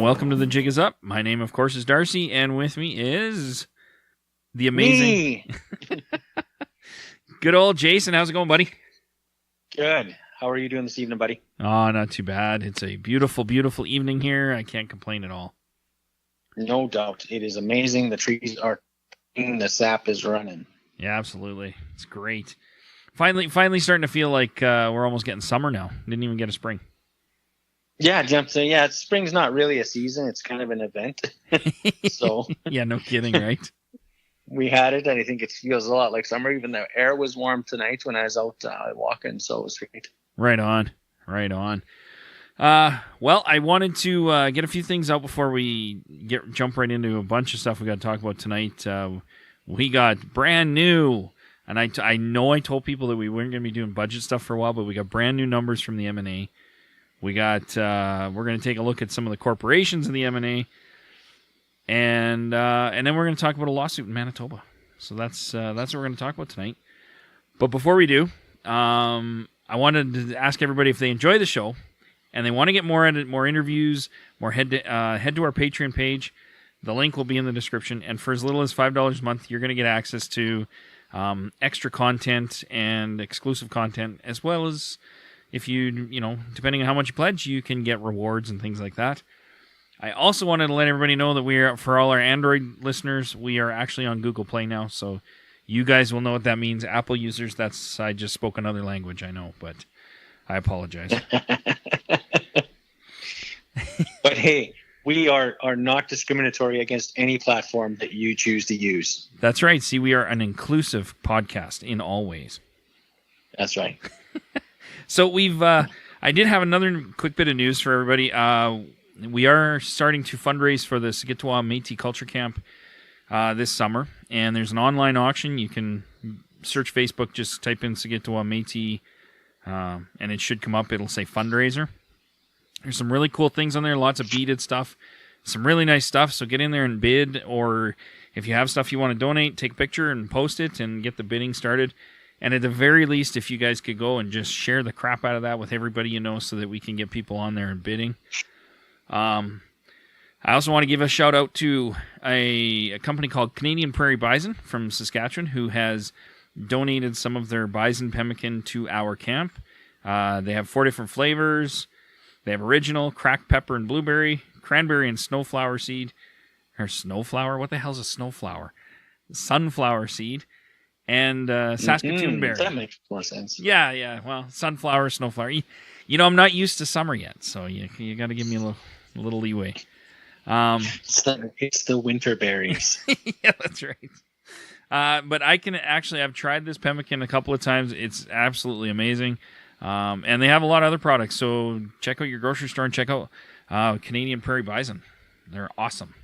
welcome to The Jig Is Up. My name, of course, is Darcy, and with me is the amazing, Me. good old Jason. How's it going, buddy? Good. How are you doing this evening, buddy? Oh, not too bad. It's a beautiful, beautiful evening here. I can't complain at all. No doubt. It is amazing. The trees are the sap is running. Yeah, absolutely. It's great. Finally starting to feel like we're almost getting summer now. Didn't even get a spring. Yeah, spring's not really a season. It's kind of an event. So yeah, no kidding, right? we had it, and I think it feels a lot like summer. Even the air was warm tonight when I was out walking, so it was great. Right on. Well, I wanted to get a few things out before we jump right into a bunch of stuff we got to talk about tonight. We got brand new, and I know I told people that we weren't going to be doing budget stuff for a while, but we got brand new numbers from the M&A. We got we're going to take a look at some of the corporations in the M&A, and then we're going to talk about a lawsuit in Manitoba. So that's what we're going to talk about tonight. But before we do, I wanted to ask everybody if they enjoy the show and they want to get more interviews, head to our Patreon page. The link will be in the description. And for as little as $5 a month, you're going to get access to extra content and exclusive content, as well as if you depending on how much you pledge, you can get rewards and things like that. I also wanted to let everybody know that we are, for all our Android listeners, we are actually on Google Play now. So you guys will know what that means. Apple users, I just spoke another language, I know, but I apologize. But hey, we are not discriminatory against any platform that you choose to use. That's right. See, we are an inclusive podcast in all ways. That's right. So I did have another quick bit of news for everybody. We are starting to fundraise for the Sigitwa Métis Culture Camp this summer, and there's an online auction. You can search Facebook, just type in Sigitwa Métis, and it should come up. It'll say fundraiser. There's some really cool things on there, lots of beaded stuff, some really nice stuff, so get in there and bid, or if you have stuff you want to donate, take a picture and post it and get the bidding started. And at the very least, if you guys could go and just share the crap out of that with everybody you know so that we can get people on there and bidding. I also want to give a shout out to a company called Canadian Prairie Bison from Saskatchewan who has donated some of their bison pemmican to our camp. They have 4 different flavors. They have original, cracked pepper and blueberry, cranberry and snowflower seed. Or snowflower? What the hell's a snowflower? Sunflower seed. And Saskatoon berry. That makes more sense. Yeah. Well, sunflower, snowflower. I'm not used to summer yet, so you got to give me a little leeway. It's the winter berries. Yeah, that's right. But I've tried this pemmican a couple of times. It's absolutely amazing. And they have a lot of other products, so check out your grocery store and check out Canadian Prairie Bison. They're awesome.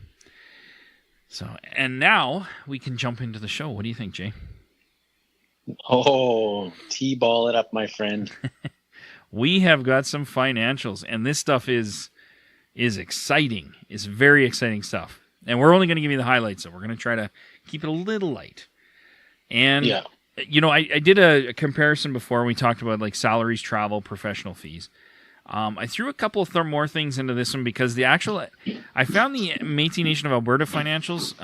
So, and now we can jump into the show. What do you think, Jay? Oh, T-ball it up, my friend. We have got some financials, and this stuff is exciting. It's very exciting stuff. And we're only going to give you the highlights, so we're going to try to keep it a little light. And, yeah. I did a comparison before. We talked about like salaries, travel, professional fees. I threw a couple of more things into this one because I found the Métis Nation of Alberta financials,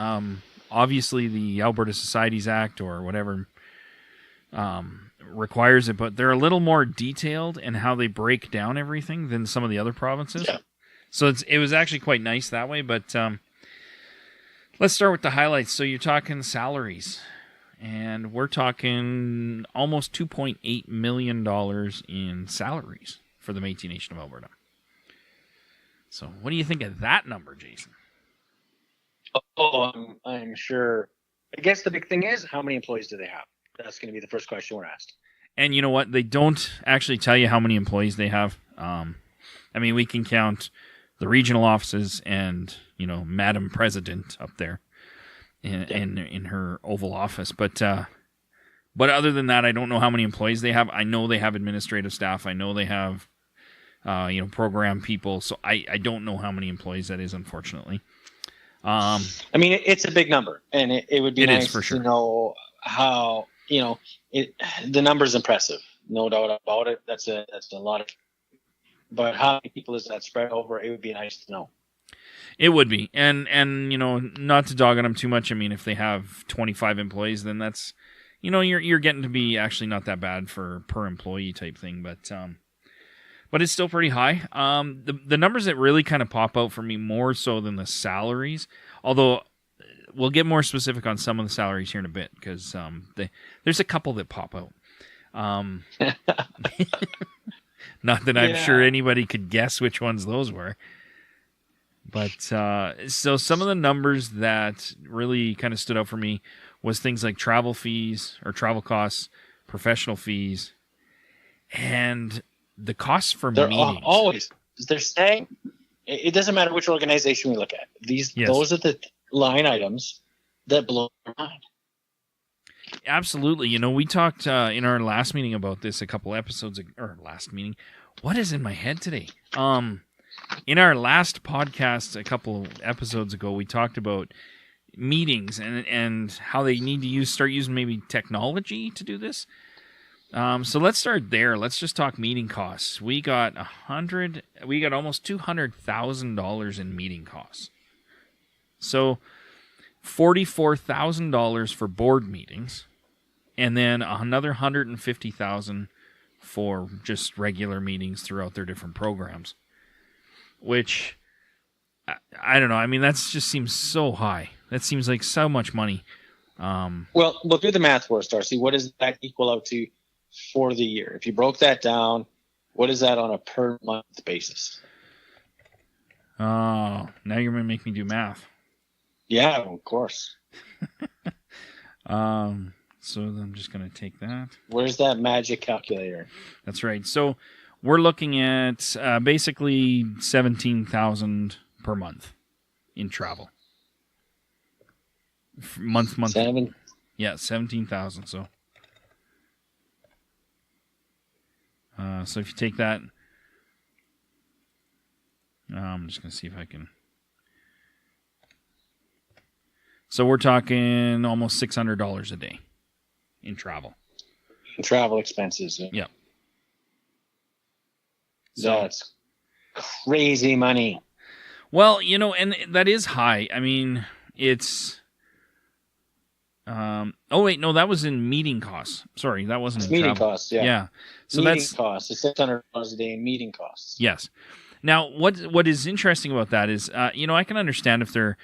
obviously the Alberta Societies Act or whatever requires it, but they're a little more detailed in how they break down everything than some of the other provinces. Yeah. So it was actually quite nice that way, but let's start with the highlights. So you're talking salaries, and we're talking almost $2.8 million in salaries for the Métis Nation of Alberta. So what do you think of that number, Jason? Oh, I'm sure. I guess the big thing is, how many employees do they have? That's going to be the first question we're asked. And you know what? They don't actually tell you how many employees they have. We can count the regional offices and, Madam President up there in her Oval Office. But other than that, I don't know how many employees they have. I know they have administrative staff. I know they have, program people. So I don't know how many employees that is, unfortunately. It's a big number, and it would be nice for sure to know how, the number's impressive. No doubt about it. That's a lot of, but how many people is that spread over? It would be nice to know. It would be, and not to dog on them too much. I mean, if they have 25 employees, then that's, you're getting to be actually not that bad for per employee type thing, but it's still pretty high. The numbers that really kind of pop out for me more so than the salaries, although we'll get more specific on some of the salaries here in a bit because there's a couple that pop out. Not that I'm sure anybody could guess which ones those were. But so some of the numbers that really kind of stood out for me was things like travel fees or travel costs, professional fees, and the costs for meetings. Always. They're saying it doesn't matter which organization we look at. Those are the line items that blow our mind. Absolutely. We talked in our last meeting about this a couple episodes ago, or last meeting. What is in my head today? In our last podcast a couple episodes ago, we talked about meetings and how they need to start using maybe technology to do this. So let's start there. Let's just talk meeting costs. We got almost $200,000 in meeting costs. So $44,000 for board meetings, and then another $150,000 for just regular meetings throughout their different programs. Which, I don't know. I mean, that just seems so high. That seems like so much money. Well, we'll do the math for us, Darcy. What does that equal out to for the year? If you broke that down, what is that on a per month basis? Oh, now you're going to make me do math. Yeah, of course. So I'm just going to take that. Where's that magic calculator? That's right. So we're looking at basically $17,000 per month in travel. Month. Yeah, 17,000. So, so if you take that, I'm just going to see if I can. So we're talking almost $600 a day in travel. Travel expenses. Yeah. That's crazy money. Well, and that is high. I mean, it's. Oh wait, no, that was in meeting costs. Sorry, that wasn't in meeting travel. costs. Yeah. Yeah. So meeting that's costs. It's $600 a day in meeting costs. Yes. Now, what is interesting about that is, I can understand if they're,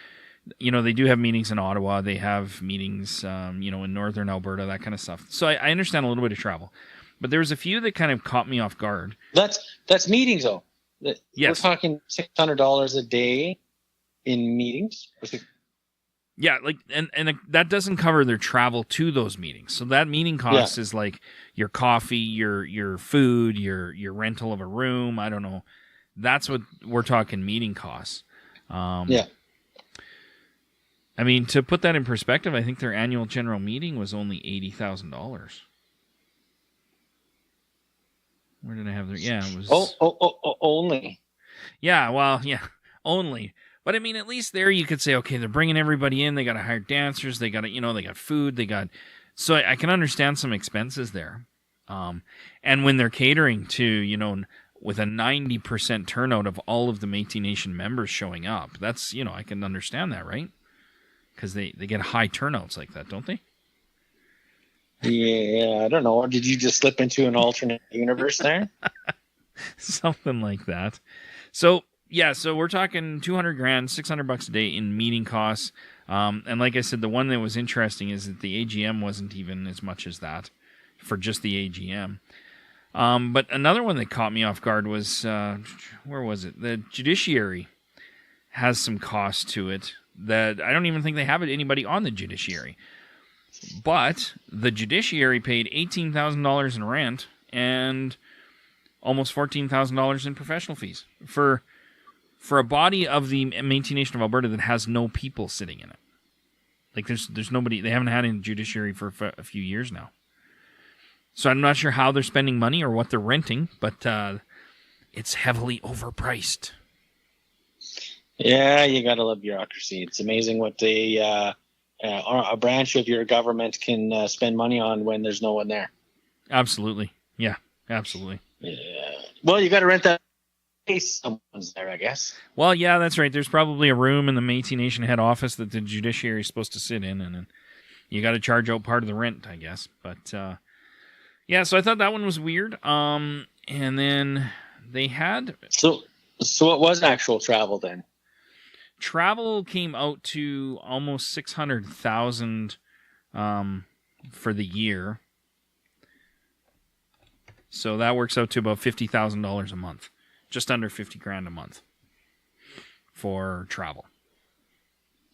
they do have meetings in Ottawa. They have meetings, in northern Alberta, that kind of stuff. So I understand a little bit of travel. But there was a few that kind of caught me off guard. That's meetings, though. Yes. We're talking $600 a day in meetings. Yeah, and that doesn't cover their travel to those meetings. So that meeting cost is like your coffee, your food, your rental of a room. I don't know. That's what we're talking meeting costs. Yeah. I mean, to put that in perspective, I think their annual general meeting was only $80,000. Where did I have their? Yeah, it was. Only. Yeah, well, yeah, only. But I mean, at least there you could say, okay, they're bringing everybody in. They got to hire dancers. They got to, they got food. They got. So I can understand some expenses there. And when they're catering to, with a 90% turnout of all of the Métis Nation members showing up, that's, I can understand that, right? Because they get high turnouts like that, don't they? Yeah, I don't know. Did you just slip into an alternate universe there? Something like that. So yeah, so we're talking $200,000, $600 a day in meeting costs. And like I said, the one that was interesting is that the AGM wasn't even as much as that for just the AGM. But another one that caught me off guard was where was it? The judiciary has some cost to it that I don't even think they have anybody on the judiciary. But the judiciary paid $18,000 in rent and almost $14,000 in professional fees for a body of the Métis Nation of Alberta that has no people sitting in it. Like there's nobody. They haven't had a judiciary for a few years now. So I'm not sure how they're spending money or what they're renting, but it's heavily overpriced. Yeah, you gotta love bureaucracy. It's amazing what a branch of your government can spend money on when there's no one there. Absolutely. Yeah, absolutely. Yeah. Well, you got to rent that case someone's there, I guess. Well, yeah, that's right. There's probably a room in the Métis Nation head office that the judiciary is supposed to sit in, and then you got to charge out part of the rent, I guess. But yeah, so I thought that one was weird. And then they had So it was actual travel then. travel came out to almost 600,000 for the year. So that works out to about $50,000 a month, just under $50,000 a month for travel.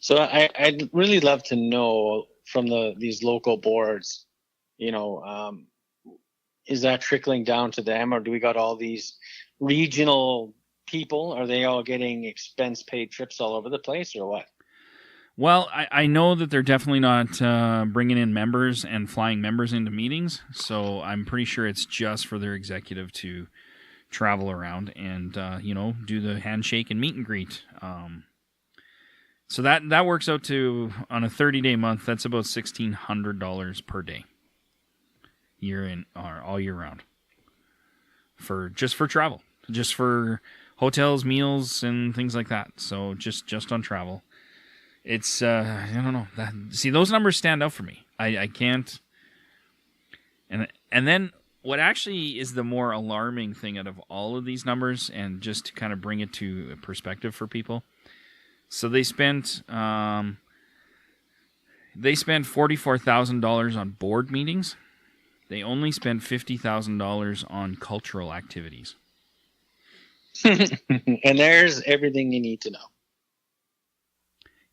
So I'd really love to know from these local boards, you know, is that trickling down to them, or do we got all these regional people? Are they all getting expense paid trips all over the place, or what? Well, I know that they're definitely not bringing in members and flying members into meetings, so I'm pretty sure it's just for their executive to travel around and do the handshake and meet and greet. So that works out to, on a 30-day month, that's about $1,600 per day, all year round, for travel, just for hotels, meals, and things like that. So just on travel. It's I don't know. See, those numbers stand out for me. I can't. And then what actually is the more alarming thing out of all of these numbers, and just to kind of bring it to perspective for people. So they spent $44,000 on board meetings. They only spent $50,000 on cultural activities. And there's everything you need to know.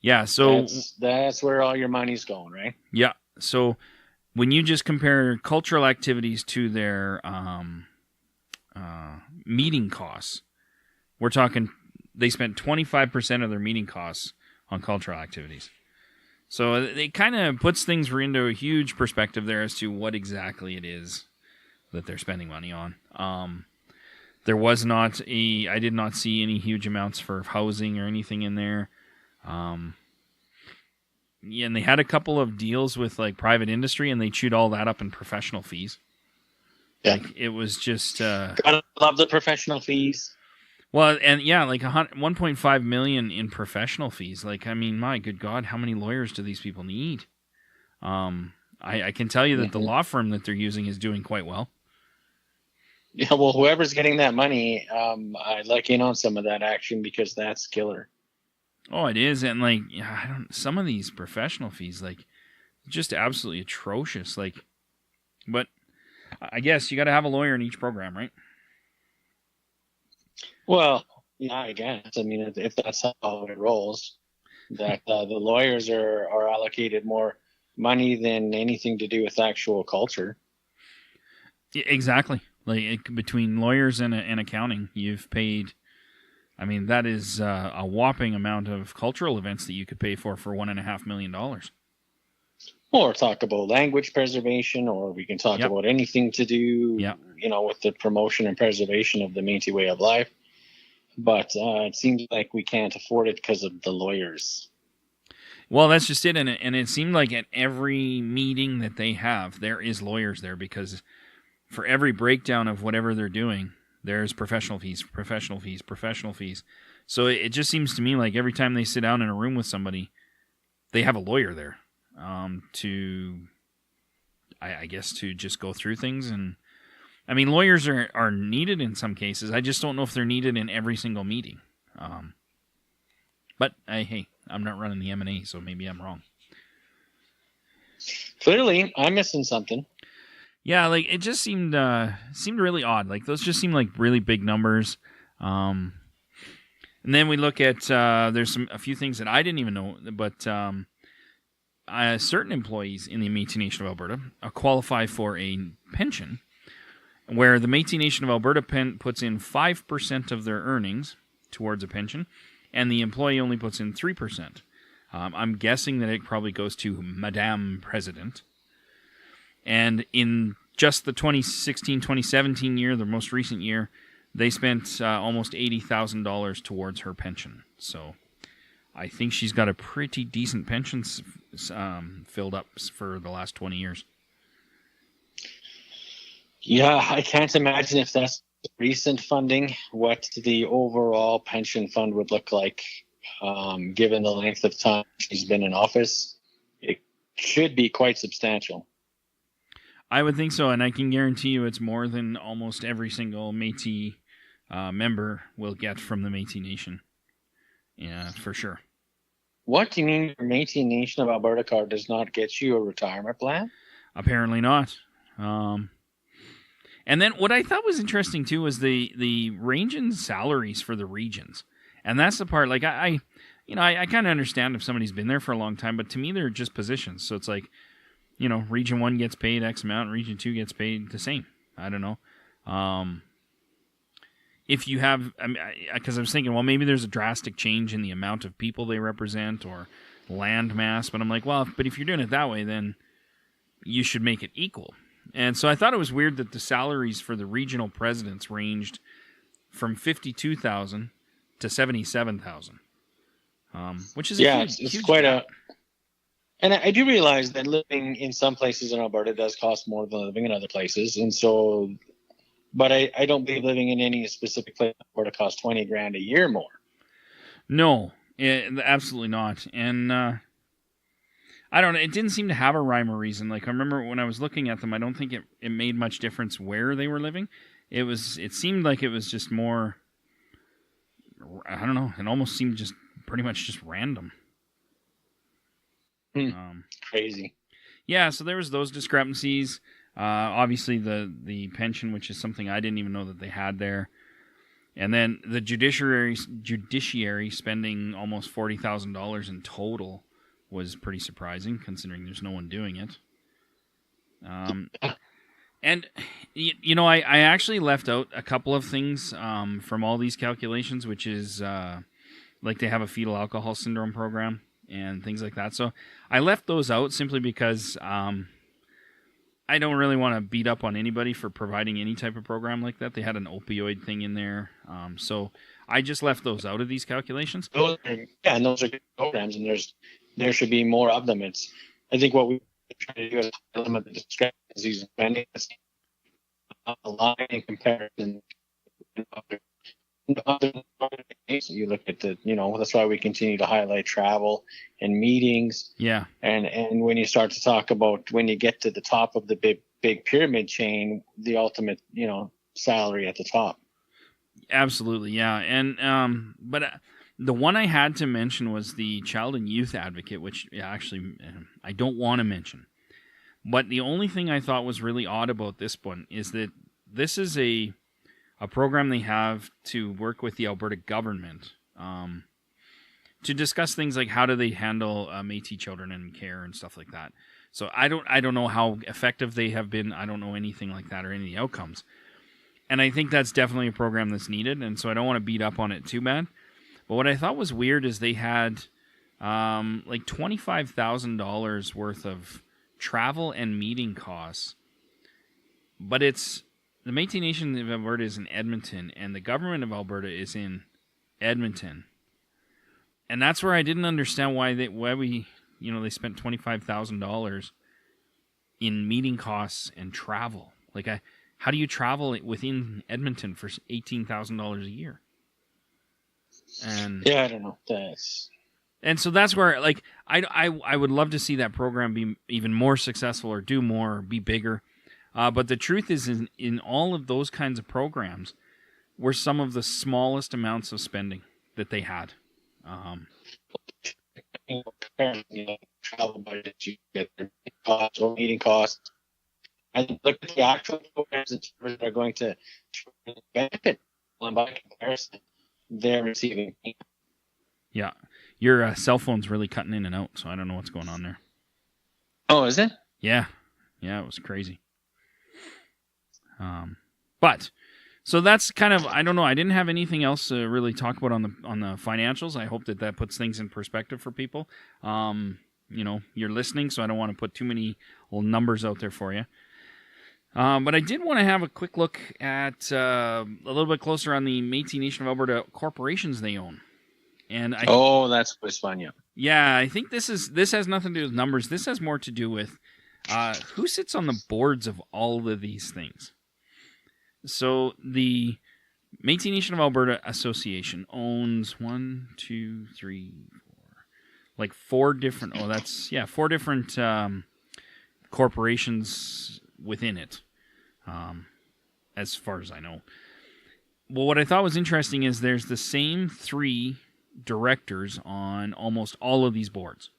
Yeah, so that's where all your money's going, right? Yeah, so when you just compare cultural activities to their meeting costs, we're talking they spent 25% of their meeting costs on cultural activities. So it kind of puts things into a huge perspective there as to what exactly it is that they're spending money on. There was not I did not see any huge amounts for housing or anything in there. Yeah, and they had a couple of deals with like private industry, and they chewed all that up in professional fees. Yeah, like, it was just gotta love the professional fees. Well, and yeah, like $1.5 million in professional fees. Like, I mean, my good God, how many lawyers do these people need? I can tell you that the law firm that they're using is doing quite well. Yeah, well, whoever's getting that money, I'd like in on some of that action, because that's killer. Oh, it is, and like, some of these professional fees, like, just absolutely atrocious. Like, but I guess you got to have a lawyer in each program, right? Well, yeah, I guess. I mean, if that's how it rolls, that the lawyers are allocated more money than anything to do with actual culture. Exactly. Like, between lawyers and accounting, you've paid. I mean, that is a whopping amount of cultural events that you could pay for $1.5 million. Or talk about language preservation, or we can talk about anything to do, with the promotion and preservation of the Métis way of life. But it seems like we can't afford it because of the lawyers. Well, that's just it. And it seemed like at every meeting that they have, there is lawyers there, because for every breakdown of whatever they're doing, there's professional fees. So it just seems to me like every time they sit down in a room with somebody, they have a lawyer there I guess, to just go through things. And I mean, lawyers are needed in some cases. I just don't know if they're needed in every single meeting. But hey, I'm not running the M&A, so maybe I'm wrong. Clearly, I'm missing something. Yeah, like, it just seemed really odd. Like, those just seem like really big numbers. And then we look at there's a few things that I didn't even know, but certain employees in the Métis Nation of Alberta qualify for a pension, where the Métis Nation of Alberta puts in 5% of their earnings towards a pension, and the employee only puts in 3%. I'm guessing that it probably goes to Madame President. And in just the 2016-2017 year, the most recent year, they spent almost $80,000 towards her pension. So I think she's got a pretty decent pension filled up for the last 20 years. Yeah, I can't imagine if that's recent funding, what the overall pension fund would look like, given the length of time she's been in office. It should be quite substantial. I would think so, and I can guarantee you it's more than almost every single Métis member will get from the Métis Nation. Yeah, for sure. What do you mean your Métis Nation of Alberta card does not get you a retirement plan? Apparently not. And then what I thought was interesting too was the range in salaries for the regions, and that's the part. Like I kind of understand if somebody's been there for a long time, but to me they're just positions. So it's like, Region 1 gets paid X amount, Region 2 gets paid the same. I don't know. If you have, because I was thinking, well, maybe there's a drastic change in the amount of people they represent or land mass, but I'm like, well, but if you're doing it that way, then you should make it equal. And so I thought it was weird that the salaries for the regional presidents ranged from $52,000 to $77,000, which is it's quite gap. And I do realize that living in some places in Alberta does cost more than living in other places, and so. But I don't believe living in any specific place in Alberta costs $20,000 a year more. No, absolutely not. And I don't know. It didn't seem to have a rhyme or reason. Like I remember when I was looking at them, I don't think it made much difference where they were living. It seemed like it was just more. I don't know. It almost seemed just pretty much just random. Crazy. Yeah. So there was those discrepancies. Obviously, the pension, which is something I didn't even know that they had there, and then the judiciary spending almost $40,000 in total was pretty surprising, considering there's no one doing it. And I actually left out a couple of things from all these calculations, which is like they have a fetal alcohol syndrome program and things like that. So I left those out simply because. I don't really want to beat up on anybody for providing any type of program like that. They had an opioid thing in there. So I just left those out of these calculations. And those are good programs, and there should be more of them. I think what we try to do is limit the discrepancies in spending. A line in comparison. You look at that's why we continue to highlight travel and meetings. Yeah. And when you start to talk about when you get to the top of the big pyramid chain, the ultimate, salary at the top. Absolutely. Yeah. And, but the one I had to mention was the child and youth advocate, which actually I don't want to mention. But the only thing I thought was really odd about this one is that this is a program they have to work with the Alberta government to discuss things like how do they handle Métis children and care and stuff like that. So I don't know how effective they have been. I don't know anything like that or any of the outcomes. And I think that's definitely a program that's needed, and so I don't want to beat up on it too bad. But what I thought was weird is they had like $25,000 worth of travel and meeting costs, but it's the Métis Nation of Alberta is in Edmonton, and the government of Alberta is in Edmonton, and that's where I didn't understand why they spent $25,000 in meeting costs and travel. Like, how do you travel within Edmonton for $18,000 a year? And yeah, I don't know. And so that's where, like, I would love to see that program be even more successful or do more, be bigger. But the truth is, in all of those kinds of programs, were some of the smallest amounts of spending that they had. Travel budget, you get costs or meeting costs, and look at the actual programs that are going to benefit. And by comparison, they're receiving. Yeah, your cell phone's really cutting in and out, so I don't know what's going on there. Oh, is it? Yeah, it was crazy. But so that's kind of, I don't know. I didn't have anything else to really talk about on the financials. I hope that puts things in perspective for people. You're listening, so I don't want to put too many little numbers out there for you. But I did want to have a quick look at a little bit closer on the Métis Nation of Alberta corporations they own. And that's what's fun, yeah. Yeah, I think this has nothing to do with numbers. This has more to do with who sits on the boards of all of these things. So the Métis Nation of Alberta Association owns one, two, three, four, like four different. Oh, that's yeah, four different corporations within it, as far as I know. Well, what I thought was interesting is there's the same three directors on almost all of these boards.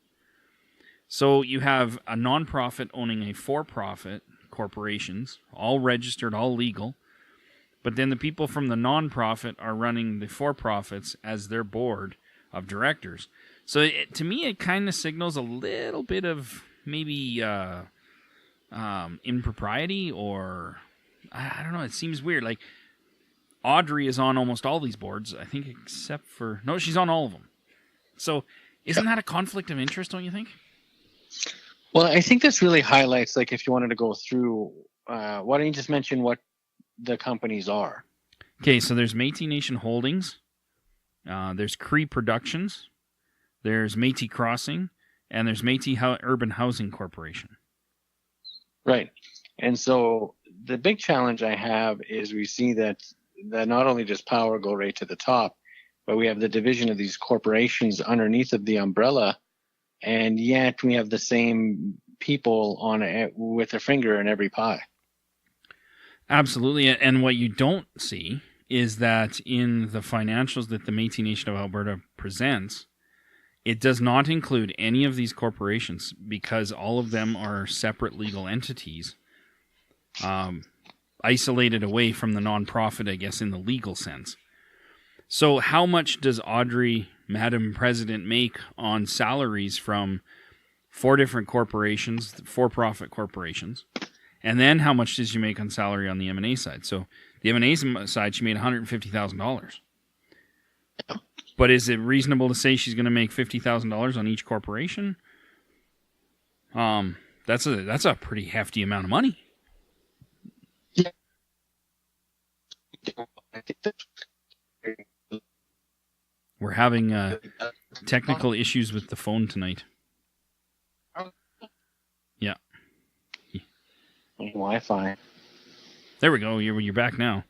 So you have a nonprofit owning a for-profit corporations, all registered, all legal. But then the people from the nonprofit are running the for-profits as their board of directors. So to me, it kind of signals a little bit of maybe impropriety, or I don't know. It seems weird. Like Audrey is on almost all these boards, I think, except for no, she's on all of them. So isn't that a conflict of interest? Don't you think? Well, I think this really highlights, like, if you wanted to go through, why don't you just mention what the companies are? Okay, so there's Métis Nation Holdings, there's Cree Productions, there's Métis Crossing, and there's Métis Urban Housing Corporation. Right. And so the big challenge I have is we see that not only does power go right to the top, but we have the division of these corporations underneath of the umbrella, and yet we have the same people on it with their finger in every pie. Absolutely. And what you don't see is that in the financials that the Métis Nation of Alberta presents, it does not include any of these corporations because all of them are separate legal entities, isolated away from the nonprofit, I guess, in the legal sense. So how much does Audrey, Madam President, make on salaries from four different corporations, for-profit corporations? And then how much does she make on salary on the M&A side? So the M&A side, she made $150,000. But is it reasonable to say she's going to make $50,000 on each corporation? That's a pretty hefty amount of money. Yeah. We're having technical issues with the phone tonight. Yeah. Wi-Fi. There we go. You're back now.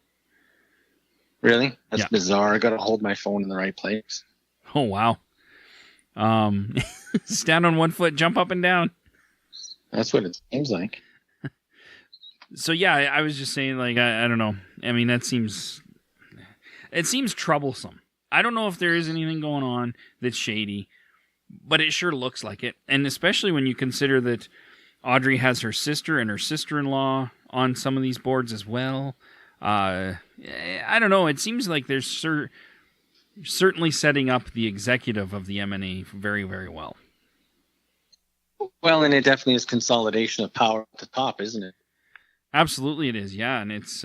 Really? That's bizarre. I got to hold my phone in the right place. Oh, wow. Stand on one foot, jump up and down. That's what it seems like. So, yeah, I was just saying, like, I don't know. I mean, it seems troublesome. I don't know if there is anything going on that's shady, but it sure looks like it. And especially when you consider that Audrey has her sister and her sister-in-law on some of these boards as well. I don't know. It seems like they're certainly setting up the executive of the M&A very, very well. Well, and it definitely is consolidation of power at the top, isn't it? Absolutely it is, yeah. And it's...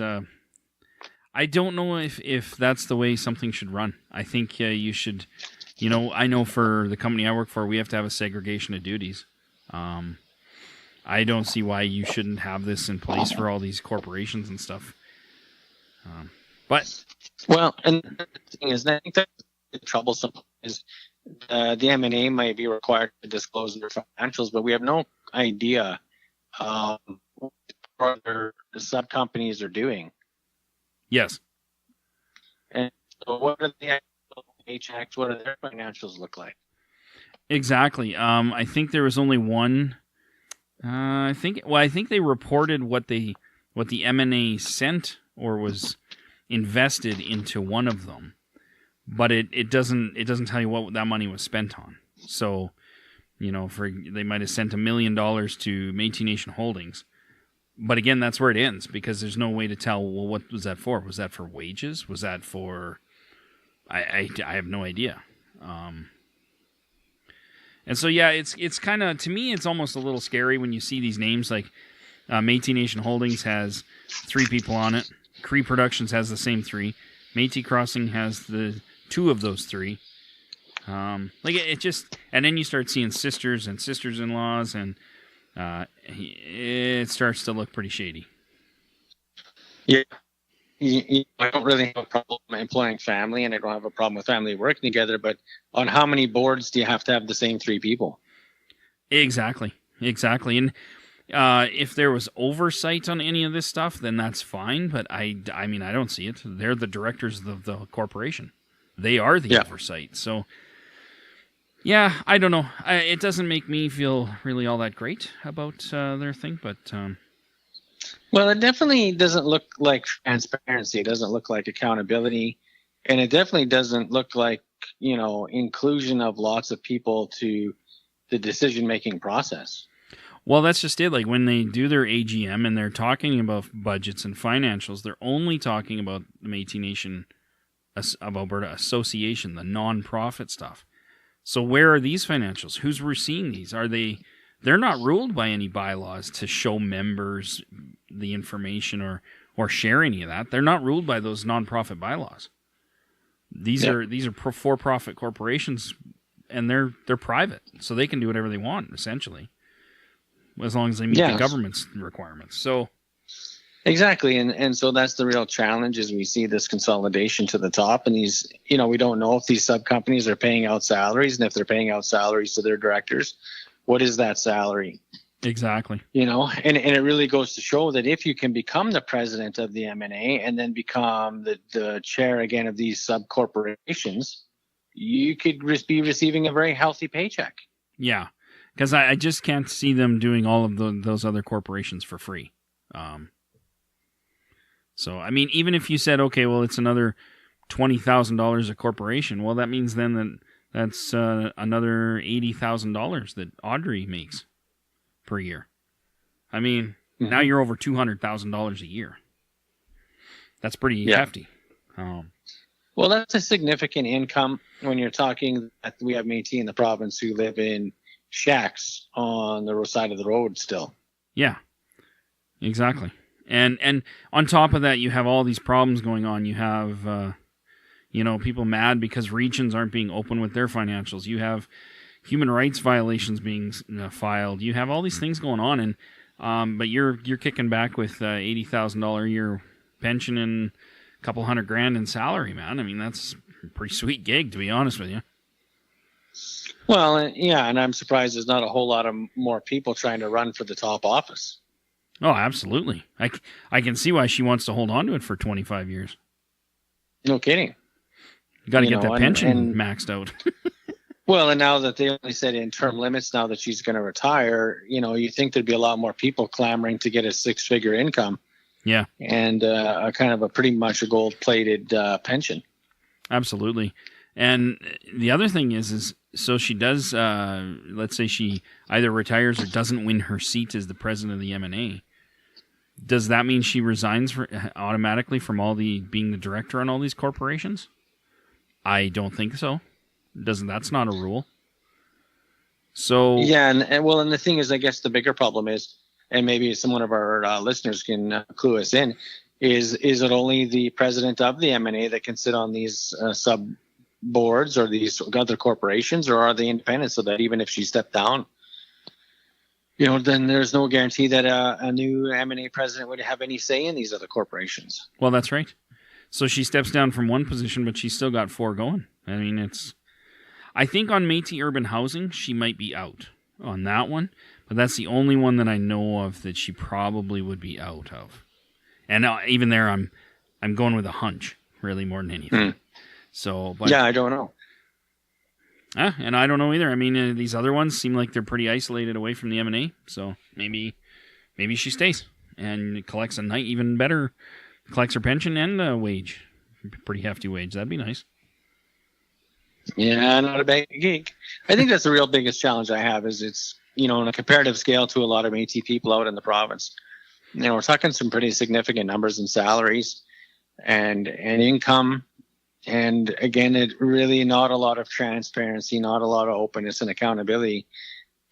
I don't know if that's the way something should run. I think you should... You know, I know for the company I work for, we have to have a segregation of duties. I don't see why you shouldn't have this in place for all these corporations and stuff. But well, and the thing is, I think that's troublesome. Is the M&A might be required to disclose their financials, but we have no idea what other sub companies are doing. Yes. And so, what are the HX? What do their financials look like? Exactly. I think there was only one. I think they reported what the M&A sent or was invested into one of them, but it doesn't tell you what that money was spent on. So, you know, they might have sent $1 million to Métis Nation Holdings, but again, that's where it ends because there's no way to tell. Well, what was that for? Was that for wages? Was that for? I have no idea. And so, yeah, it's kind of, to me, it's almost a little scary when you see these names. Like Métis Nation Holdings has 3 people on it. Cree Productions has the same 3. Métis Crossing has the 2 of those 3. Like it just, and then you start seeing sisters and sisters-in-laws, and it starts to look pretty shady. Yeah. I don't really have a problem employing family, and I don't have a problem with family working together, but on how many boards do you have to have the same 3 people? Exactly. And If there was oversight on any of this stuff, then that's fine. But I mean, I don't see it. They're the directors of the corporation. They are the oversight. So, yeah, I don't know. It doesn't make me feel really all that great about their thing. But well, it definitely doesn't look like transparency. It doesn't look like accountability, and it definitely doesn't look like inclusion of lots of people to the decision-making process. Well, that's just it. Like when they do their AGM and they're talking about budgets and financials, they're only talking about the Métis Nation of Alberta Association, the non-profit stuff. So where are these financials? Who's overseeing these? They're not ruled by any bylaws to show members the information or share any of that. They're not ruled by those non-profit bylaws. These are for-profit corporations, and they're private, so they can do whatever they want essentially, as long as they meet the government's requirements. So exactly, and so that's the real challenge is we see this consolidation to the top, and these we don't know if these sub companies are paying out salaries, and if they're paying out salaries to their directors, what is that salary? Exactly. And it really goes to show that if you can become the president of the M&A and then become the chair again of these sub corporations, you could be receiving a very healthy paycheck. Yeah, because I just can't see them doing all of those other corporations for free. So, I mean, even if you said, okay, well, it's another $20,000 a corporation, well, that means then that's another $80,000 that Audrey makes per year. I mean, now you're over $200,000 a year. That's pretty hefty. Well, that's a significant income when you're talking that we have Métis in the province who live in shacks on the side of the road still. Yeah, exactly. And on top of that, you have all these problems going on. You have, people mad because regions aren't being open with their financials. You have human rights violations being filed. You have all these things going on, and but you're kicking back with $80,000 a year pension and a couple $100,000 in salary, man. I mean, that's a pretty sweet gig, to be honest with you. Well, and I'm surprised there's not a whole lot of more people trying to run for the top office. Oh, absolutely. I can see why she wants to hold on to it for 25 years. No kidding. You got to get that pension maxed out. Well, and now that they only said in term limits, now that she's going to retire, you think there'd be a lot more people clamoring to get a 6-figure income. Yeah. And a kind of a pretty much a gold-plated pension. Absolutely. And the other thing is so she does, let's say she either retires or doesn't win her seat as the president of the M&A. Does that mean she resigns automatically from being the director on all these corporations? I don't think so. That's not a rule. So yeah, and the thing is, I guess the bigger problem is, and maybe some of our listeners can clue us in, is it only the president of the M&A that can sit on these sub boards or these other corporations, or are they independent so that even if she stepped down, then there's no guarantee that a new M&A president would have any say in these other corporations? Well, that's right. So she steps down from one position, but she's still got 4 going. I mean, I think on Métis Urban Housing, she might be out on that one, but that's the only one that I know of that she probably would be out of. And even there, I'm going with a hunch, really, more than anything. So, but, yeah, I don't know. And I don't know either. I mean, these other ones seem like they're pretty isolated away from the M&A, so maybe she stays and collects a night even better, collects her pension and a wage, pretty hefty wage. That'd be nice. Yeah, not a bad gig. I think that's the real biggest challenge I have is it's, on a comparative scale to a lot of Métis people out in the province. We're talking some pretty significant numbers in salaries and income. And again, it really not a lot of transparency, not a lot of openness and accountability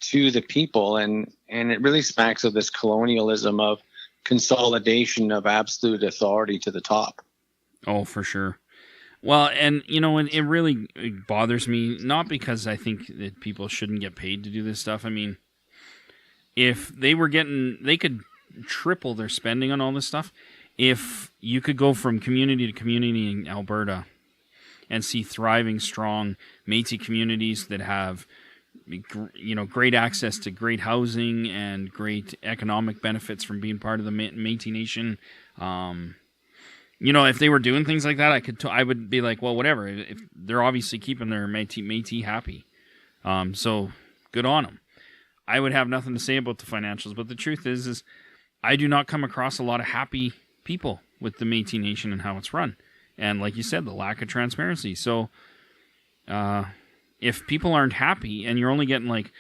to the people. And it really smacks of this colonialism of consolidation of absolute authority to the top. Oh, for sure. Well, and it really bothers me, not because I think that people shouldn't get paid to do this stuff. I mean, if they could triple their spending on all this stuff. If you could go from community to community in Alberta and see thriving, strong Métis communities that have great access to great housing and great economic benefits from being part of the Métis Nation. If they were doing things like that, I would be like, well, whatever. If they're obviously keeping their Métis happy, so good on them. I would have nothing to say about the financials, but the truth is I do not come across a lot of happy people with the Métis Nation and how it's run, and like you said, the lack of transparency. So, if people aren't happy and you're only getting like,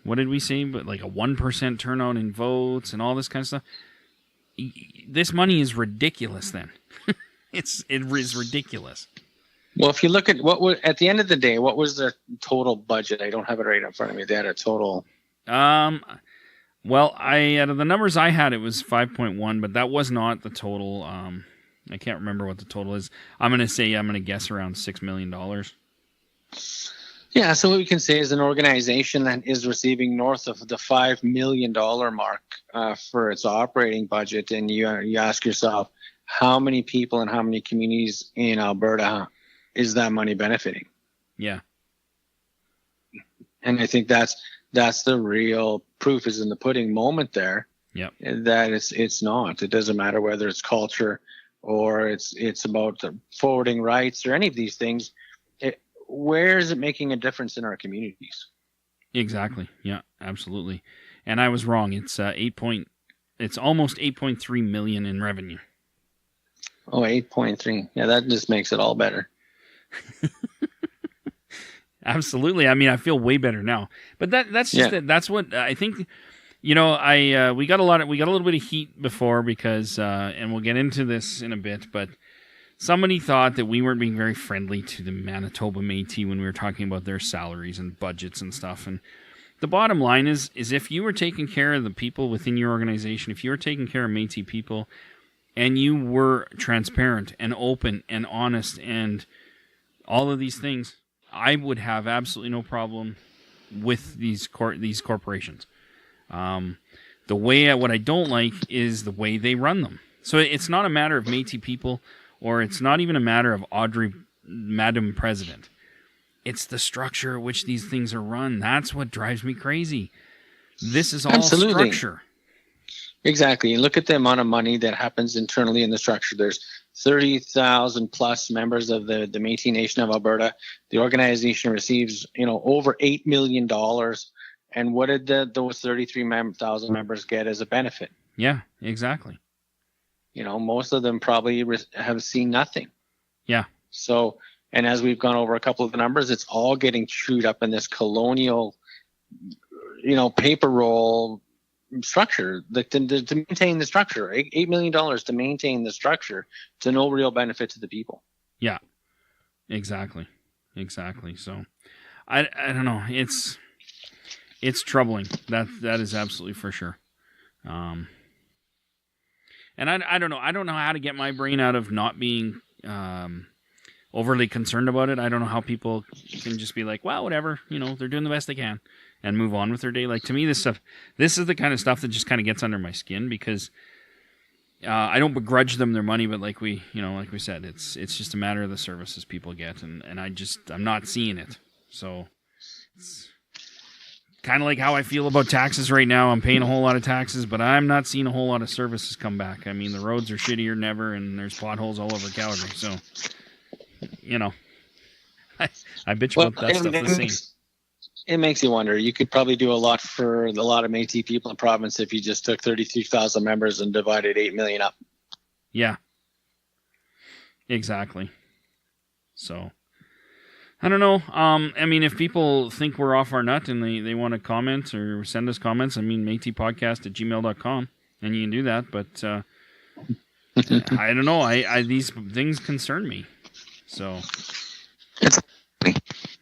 what did we say, but like a 1% turnout in votes and all this kind of stuff, this money is ridiculous. Then it is ridiculous. Well, if you look at at the end of the day, what was the total budget? I don't have it right in front of me. They had a total. Well, out of the numbers I had, it was 5.1, but that was not the total. I can't remember what the total is. I'm going to guess around $6 million. Yeah, so what we can say is an organization that is receiving north of the $5 million mark for its operating budget, and you ask yourself, how many people and how many communities in Alberta is that money benefiting? Yeah. And I think that's the real proof is in the pudding moment there. Yep. That it's not. It doesn't matter whether it's culture or it's about the forwarding rights or any of these things. Where is it making a difference in our communities? Exactly. Yeah, absolutely. And I was wrong. It's it's almost 8.3 million in revenue. Oh, 8.3. Yeah, that just makes it all better. Absolutely. I mean, I feel way better now. But that's just it. That's what I think. We got a little bit of heat before because, and we'll get into this in a bit, but somebody thought that we weren't being very friendly to the Manitoba Métis when we were talking about their salaries and budgets and stuff. And the bottom line is if you were taking care of the people within your organization, if you were taking care of Métis people, and you were transparent and open and honest and all of these things, I would have absolutely no problem with these corporations. What I don't like is the way they run them. So it's not a matter of Métis people, or it's not even a matter of Audrey, Madam President. It's the structure at which these things are run. That's what drives me crazy. This is all Absolutely. structure. Exactly. And look at the amount of money that happens internally in the structure. There's 30,000 plus members of the Métis Nation of Alberta. The organization receives, over $8 million. And what did those 33,000 members get as a benefit? Yeah, exactly. Most of them probably have seen nothing. Yeah. So, and as we've gone over a couple of the numbers, it's all getting chewed up in this colonial, paper roll structure to maintain the structure. $8 million to maintain the structure to no real benefit to the people. Yeah, exactly. So I don't know. It's troubling. That is absolutely for sure. And I don't know. I don't know how to get my brain out of not being overly concerned about it. I don't know how people can just be like, well, whatever, they're doing the best they can and move on with their day. Like, to me, this is the kind of stuff that just kind of gets under my skin because I don't begrudge them their money, but like we said, it's just a matter of the services people get, and I'm not seeing it. So it's kind of like how I feel about taxes right now. I'm paying a whole lot of taxes, but I'm not seeing a whole lot of services come back. I mean, the roads are shittier than ever, and there's potholes all over Calgary. So, I bitch about that stuff the same. It makes you wonder. You could probably do a lot for a lot of Métis people in the province if you just took 33,000 members and divided 8 million up. Yeah, exactly. So, I don't know. I mean, if people think we're off our nut and they want to comment or send us comments, métispodcast@gmail.com, and you can do that. But I don't know. These things concern me. So it's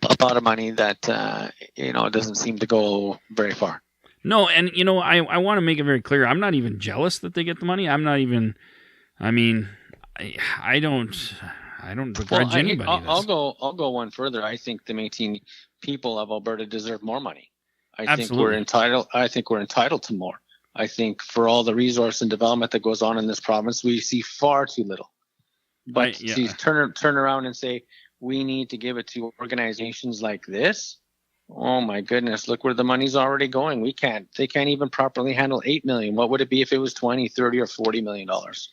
a lot of money that it doesn't seem to go very far. No, and I want to make it very clear. I'm not even jealous that they get the money. I'm not even. I mean, I don't begrudge anybody. I'll go one further. I think the Métis people of Alberta deserve more money. I think we're entitled to more. I think for all the resource and development that goes on in this province, we see far too little. But to turn around and say we need to give it to organizations like this, Oh my goodness, look where the money's already going. They can't even properly handle 8 million. What would it be if it was 20, 30, or 40 million dollars?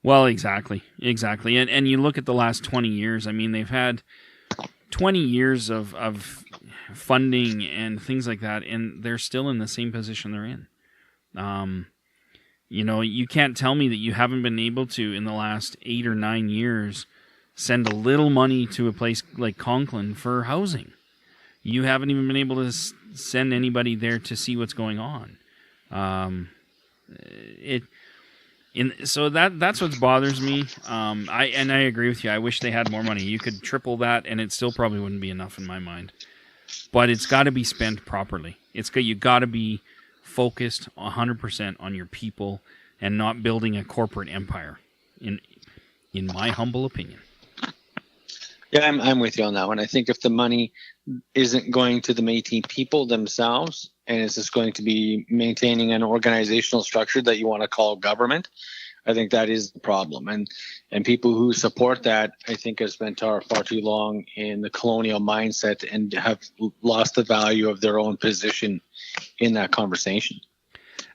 Well, exactly. And you look at the last 20 years, I mean, they've had 20 years of funding and things like that, and they're still in the same position they're in. You can't tell me that you haven't been able to, in the last 8 or 9 years, send a little money to a place like Conklin for housing. You haven't even been able to send anybody there to see what's going on. So that's what bothers me. I agree with you. I wish they had more money. You could triple that, and it still probably wouldn't be enough in my mind. But it's got to be spent properly. You got to be focused 100% on your people and not building a corporate empire. In my humble opinion. Yeah, I'm with you on that one. I think if the money isn't going to the Métis people themselves, and it's just going to be maintaining an organizational structure that you want to call government, I think that is the problem. And people who support that, I think, have spent far too long in the colonial mindset and have lost the value of their own position in that conversation.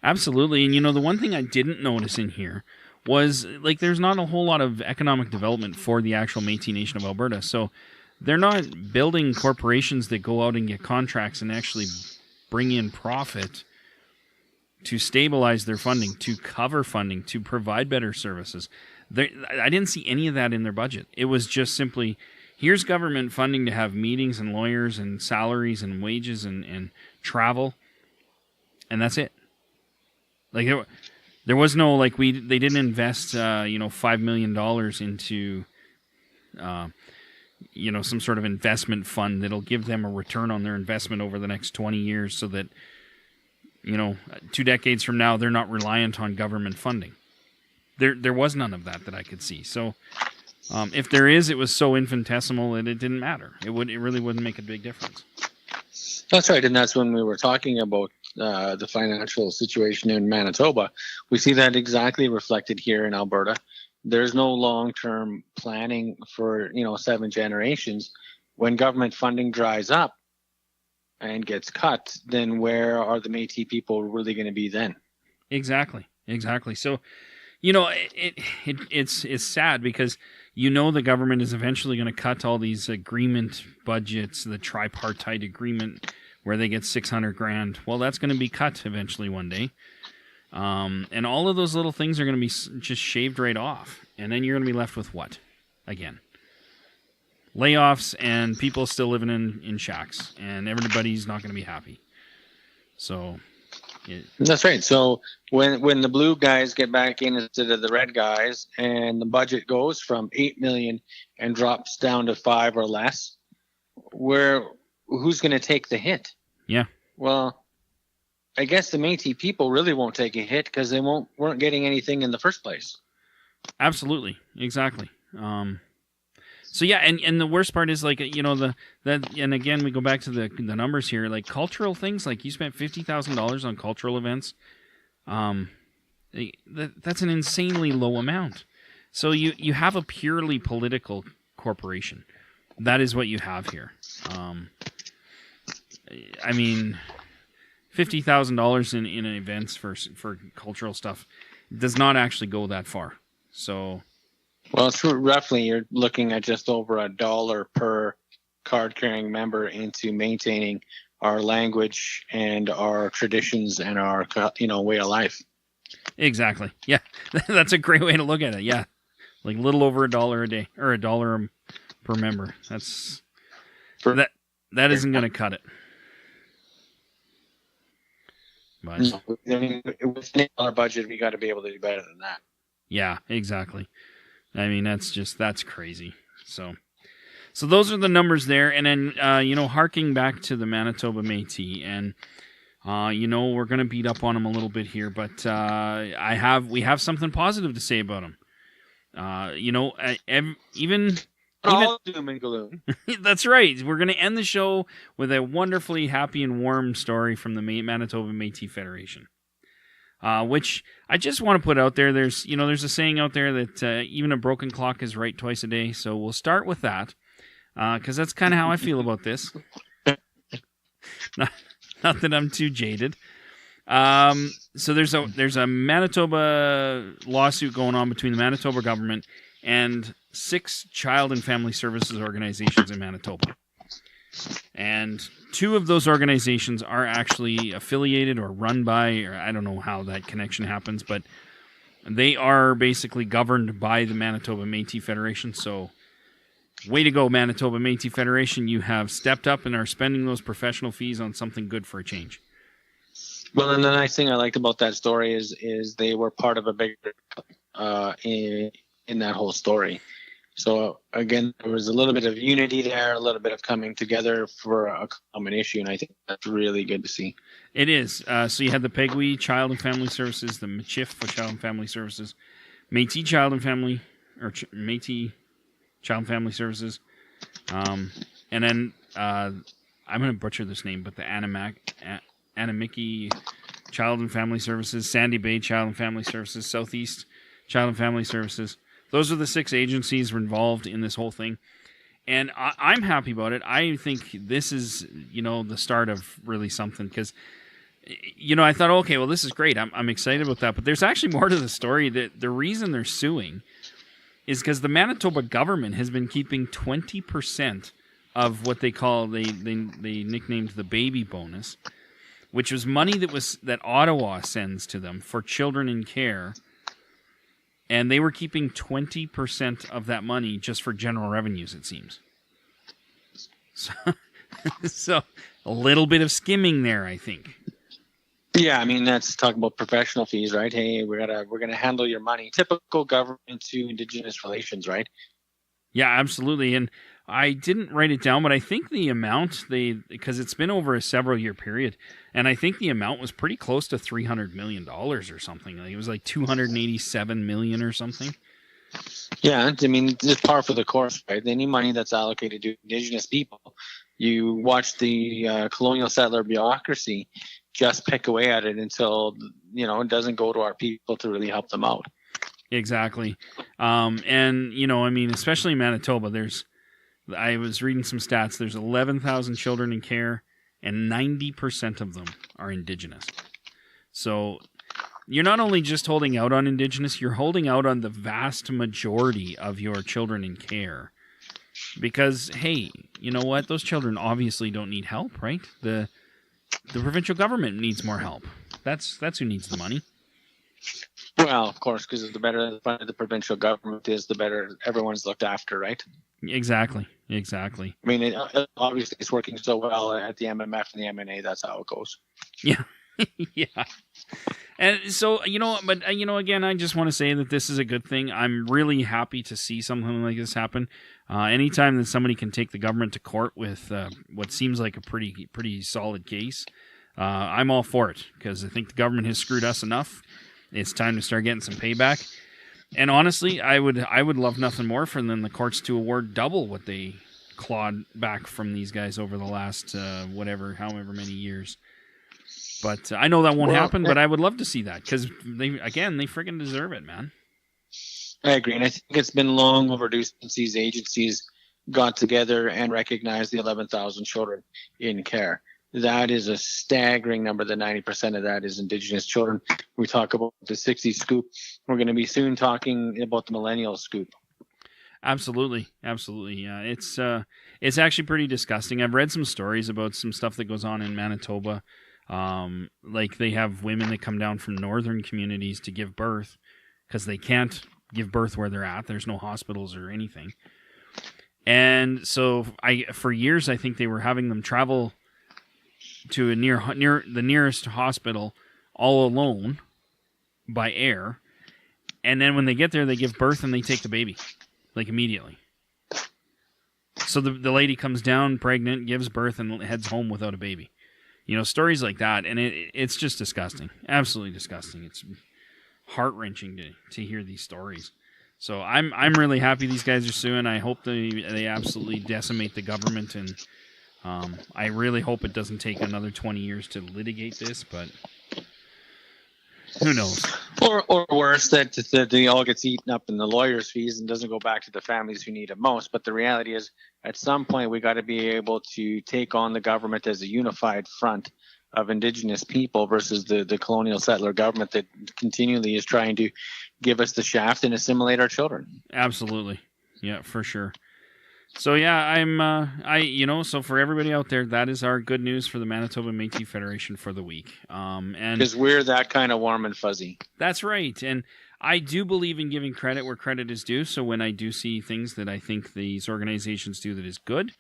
Absolutely. And the one thing I didn't notice in here was, like, there's not a whole lot of economic development for the actual Métis Nation of Alberta. So they're not building corporations that go out and get contracts and actually bring in profit to stabilize their funding, to cover funding, to provide better services. I didn't see any of that in their budget. It was just simply, here's government funding to have meetings and lawyers and salaries and wages and travel, and that's it. Like, there was no, like, they didn't invest $5 million into some sort of investment fund that'll give them a return on their investment over the next 20 years, so that 2 decades from now they're not reliant on government funding. There was none of that I could see. So if there is, it was so infinitesimal that it didn't matter. It really wouldn't make a big difference. That's right, and that's when we were talking about the financial situation in Manitoba. We see that exactly reflected here in Alberta. There's no long-term planning for 7 generations. When government funding dries up and gets cut, then where are the Métis people really going to be then? Exactly. So, it's sad because the government is eventually going to cut all these agreement budgets, the tripartite agreement where they get $600,000. Well, that's going to be cut eventually one day. And all of those little things are going to be just shaved right off. And then you're going to be left with what? Again, layoffs and people still living in shacks. And everybody's not going to be happy. So... That's right. So when the blue guys get back in instead of the red guys, and the budget goes from 8 million and drops down to 5 or less, who's going to take the hit? Yeah. Well, I guess the Métis people really won't take a hit because they weren't getting anything in the first place. Absolutely. Exactly. So yeah, and the worst part is, like, and again we go back to the numbers here, like cultural things, like you spent $50,000 on cultural events. That's an insanely low amount. So you have a purely political corporation. That is what you have here. I mean, $50,000 in events for cultural stuff does not actually go that far. So. Well, it's roughly, you're looking at just over $1 per card-carrying member into maintaining our language and our traditions and our way of life. Exactly. Yeah, that's a great way to look at it. Yeah, like a little over $1 a day, or $1 per member. That isn't going to cut it. But, no, I mean, within our budget, we got to be able to do better than that. Yeah, exactly. I mean, that's crazy. So those are the numbers there. And then, harking back to the Manitoba Métis, and, we're going to beat up on them a little bit here, but we have something positive to say about them. Even all doom and gloom. That's right. We're going to end the show with a wonderfully happy and warm story from the Manitoba Métis Federation. Which I just want to put out there. There's a saying out there that even a broken clock is right twice a day. So we'll start with that, because that's kind of how I feel about this. not that I'm too jaded. So there's a Manitoba lawsuit going on between the Manitoba government and 6 child and family services organizations in Manitoba. And 2 of those organizations are actually affiliated or run by, or I don't know how that connection happens, but they are basically governed by the Manitoba Métis Federation. So way to go, Manitoba Métis Federation. You have stepped up and are spending those professional fees on something good for a change. Well, and the nice thing I liked about that story is they were part of a bigger in that whole story. So again, there was a little bit of unity there, a little bit of coming together for a common issue, and I think that's really good to see. It is. So you had the Pegui Child and Family Services, the Michif for Child and Family Services, Métis Child and Family, or Métis Child and Family Services, and then I'm going to butcher this name, but the Anamiki Child and Family Services, Sandy Bay Child and Family Services, Southeast Child and Family Services. Those are the 6 agencies involved in this whole thing. And I'm happy about it. I think this is, the start of really something. Because, I thought, okay, well, this is great. I'm excited about that. But there's actually more to the story. That the reason they're suing is because the Manitoba government has been keeping 20% of what they call, they nicknamed the baby bonus, which was money that Ottawa sends to them for children in care. And they were keeping 20% of that money just for general revenues, it seems. So a little bit of skimming there, I think. Yeah, I mean, that's talking about professional fees, right? Hey, we're gonna handle your money. Typical government to Indigenous relations, right? Yeah, absolutely. And I didn't write it down, but I think the amount because it's been over a several year period, and I think the amount was pretty close to $300 million or something. Like it was like $287 million or something. Yeah, I mean, it's par for the course, right? Any money that's allocated to Indigenous people, you watch the colonial settler bureaucracy just pick away at it until it doesn't go to our people to really help them out. Exactly. And I mean, especially in Manitoba, I was reading some stats. There's 11,000 children in care, and 90% of them are Indigenous. So you're not only just holding out on Indigenous, you're holding out on the vast majority of your children in care. Because, hey, you know what? Those children obviously don't need help, right? The provincial government needs more help. That's who needs the money. Well, of course, because the better the provincial government is, the better everyone's looked after, right? Exactly. I mean, obviously, it's working so well at the MMF and the MNA. That's how it goes. Yeah, yeah. And so, again, I just want to say that this is a good thing. I'm really happy to see something like this happen. Anytime that somebody can take the government to court with what seems like a pretty solid case, I'm all for it, because I think the government has screwed us enough. It's time to start getting some payback. And honestly, I would love nothing more for than the courts to award double what they clawed back from these guys over the last however many years. But I know that won't happen, but I would love to see that, because they freaking deserve it, man. I agree, and I think it's been long overdue since these agencies got together and recognized the 11,000 children in care. That is a staggering number. That 90% of that is Indigenous children. We talk about the 60s scoop. We're going to be soon talking about the millennial scoop. Absolutely. Yeah, it's actually pretty disgusting. I've read some stories about some stuff that goes on in Manitoba. Like they have women that come down from northern communities to give birth because they can't give birth where they're at. There's no hospitals or anything. And so for years, I think they were having them travel to near the nearest hospital all alone by air. And then when they get there, they give birth and they take the baby, like immediately. So the lady comes down pregnant, gives birth, and heads home without a baby. Stories like that, and it's just disgusting. Absolutely disgusting. It's heart-wrenching to hear these stories. So I'm really happy these guys are suing. I hope they absolutely decimate the government, and I really hope it doesn't take another 20 years to litigate this, but who knows? Or worse, that the all gets eaten up in the lawyers' fees and doesn't go back to the families who need it most. But the reality is, at some point, we got to be able to take on the government as a unified front of Indigenous people versus the colonial settler government that continually is trying to give us the shaft and assimilate our children. Absolutely. Yeah, for sure. So yeah, so for everybody out there, that is our good news for the Manitoba Métis Federation for the week. And because we're that kind of warm and fuzzy. That's right. And I do believe in giving credit where credit is due. So when I do see things that I think these organizations do that is good,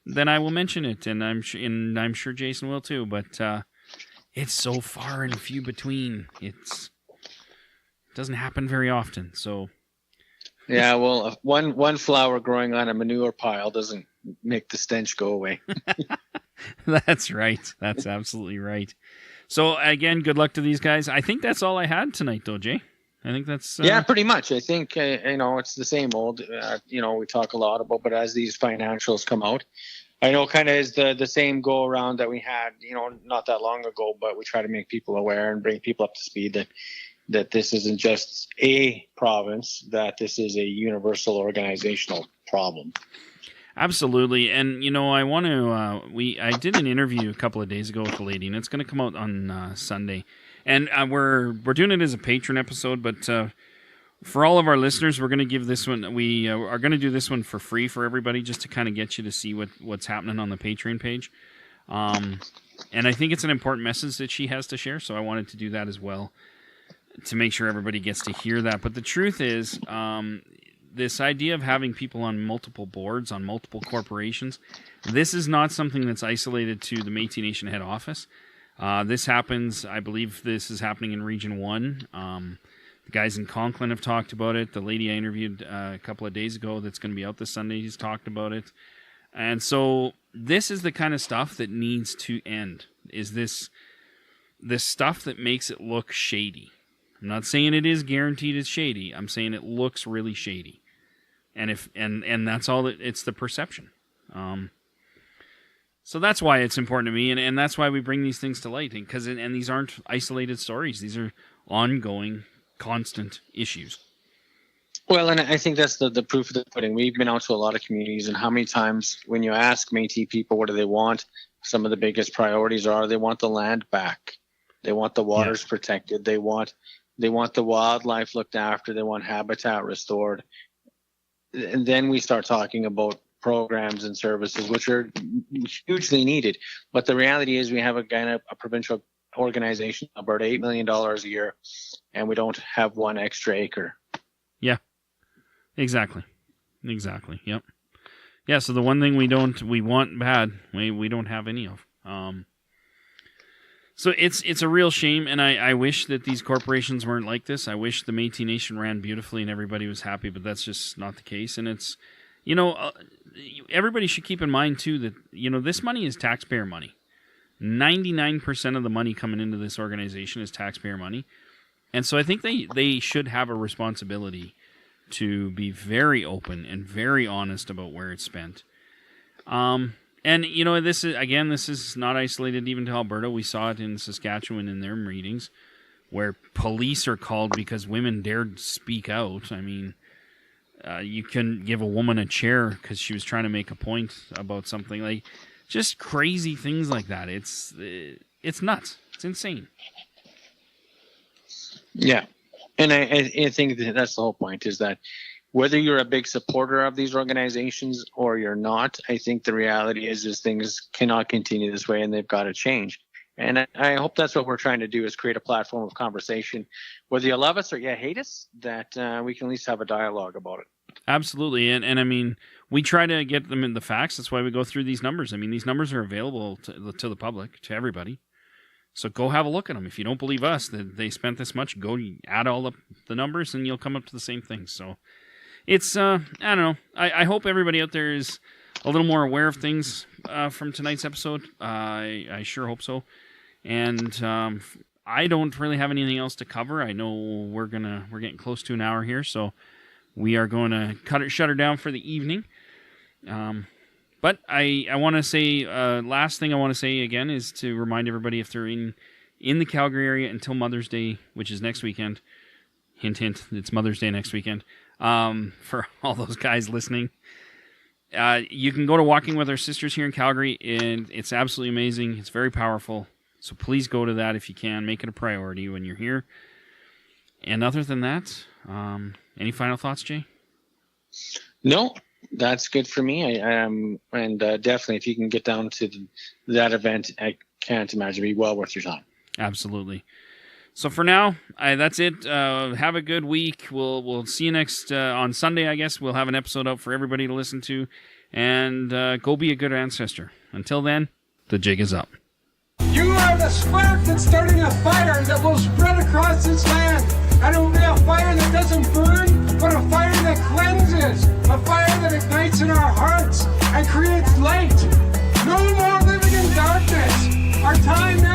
then I will mention it, and I'm sure Jason will too. But it's so far and few between. It doesn't happen very often. So. Yeah, well, one flower growing on a manure pile doesn't make the stench go away. That's right. That's absolutely right. So, again, good luck to these guys. I think that's all I had tonight, though, Jay. I think that's... Yeah, pretty much. I think, it's the same old, we talk a lot about, but as these financials come out, I know kind of is the same go around that we had, not that long ago, but we try to make people aware and bring people up to speed that this isn't just a province, that this is a universal organizational problem. Absolutely. And, I want to, I did an interview a couple of days ago with a lady, and it's going to come out on Sunday. And we're doing it as a patron episode, but for all of our listeners, we're going to give this one, we are going to do this one for free for everybody, just to kind of get you to see what's happening on the Patreon page. And I think it's an important message that she has to share, so I wanted to do that as well, to make sure everybody gets to hear that. But the truth is, this idea of having people on multiple boards, on multiple corporations, this is not something that's isolated to the Métis Nation head office. This happens, I believe this is happening in Region 1. The guys in Conklin have talked about it. The lady I interviewed a couple of days ago that's going to be out this Sunday has talked about it. And so this is the kind of stuff that needs to end, is this stuff that makes it look shady. I'm not saying it is guaranteed it's shady. I'm saying it looks really shady. And that's all it's the perception. So that's why it's important to me, and that's why we bring these things to light. And these aren't isolated stories. These are ongoing, constant issues. Well, and I think that's the proof of the pudding. We've been out to a lot of communities, and how many times when you ask Métis people what do they want, some of the biggest priorities are they want the land back. They want the waters protected. They want the wildlife looked after. They want habitat restored. And then we start talking about programs and services, which are hugely needed. But the reality is we have a provincial organization, Alberta, $8 million a year, and we don't have one extra acre. Yeah, exactly. Yep. Yeah, so the one thing we want bad, we don't have any of. So it's a real shame, and I wish that these corporations weren't like this. I wish the Métis Nation ran beautifully and everybody was happy, but that's just not the case. And it's, everybody should keep in mind, too, that, this money is taxpayer money. 99% of the money coming into this organization is taxpayer money. And so I think they should have a responsibility to be very open and very honest about where it's spent. And, this is not isolated even to Alberta. We saw it in Saskatchewan in their meetings where police are called because women dared speak out. I mean, you couldn't give a woman a chair because she was trying to make a point about something. Like, just crazy things like that. It's nuts. It's insane. Yeah. And I think that's the whole point, is that whether you're a big supporter of these organizations or you're not, I think the reality is things cannot continue this way and they've got to change. And I hope that's what we're trying to do, is create a platform of conversation, whether you love us or you hate us, that we can at least have a dialogue about it. Absolutely. And I mean, we try to get them in the facts. That's why we go through these numbers. I mean, these numbers are available to the public, to everybody. So go have a look at them. If you don't believe us that they spent this much, go add all the numbers and you'll come up to the same thing. So it's, I don't know. I hope everybody out there is a little more aware of things from tonight's episode. I sure hope so. And I don't really have anything else to cover. I know we're getting close to an hour here, so we are going to shut her down for the evening. But I want to say, last thing I want to say again is to remind everybody, if they're in the Calgary area until Mother's Day, which is next weekend, Hint, hint. It's Mother's Day next weekend. For all those guys listening. You can go to Walking with Our Sisters here in Calgary, and it's absolutely amazing. It's very powerful. So please go to that if you can. Make it a priority when you're here. And other than that, any final thoughts, Jay? No, that's good for me. And definitely, if you can get down to that event, I can't imagine it'd be well worth your time. Absolutely. So for now, that's it. Have a good week. We'll see you next on Sunday, I guess. We'll have an episode out for everybody to listen to. And go be a good ancestor. Until then, the jig is up. You are the spark that's starting a fire that will spread across this land. And it will be a fire that doesn't burn, but a fire that cleanses. A fire that ignites in our hearts and creates light. No more living in darkness. Our time now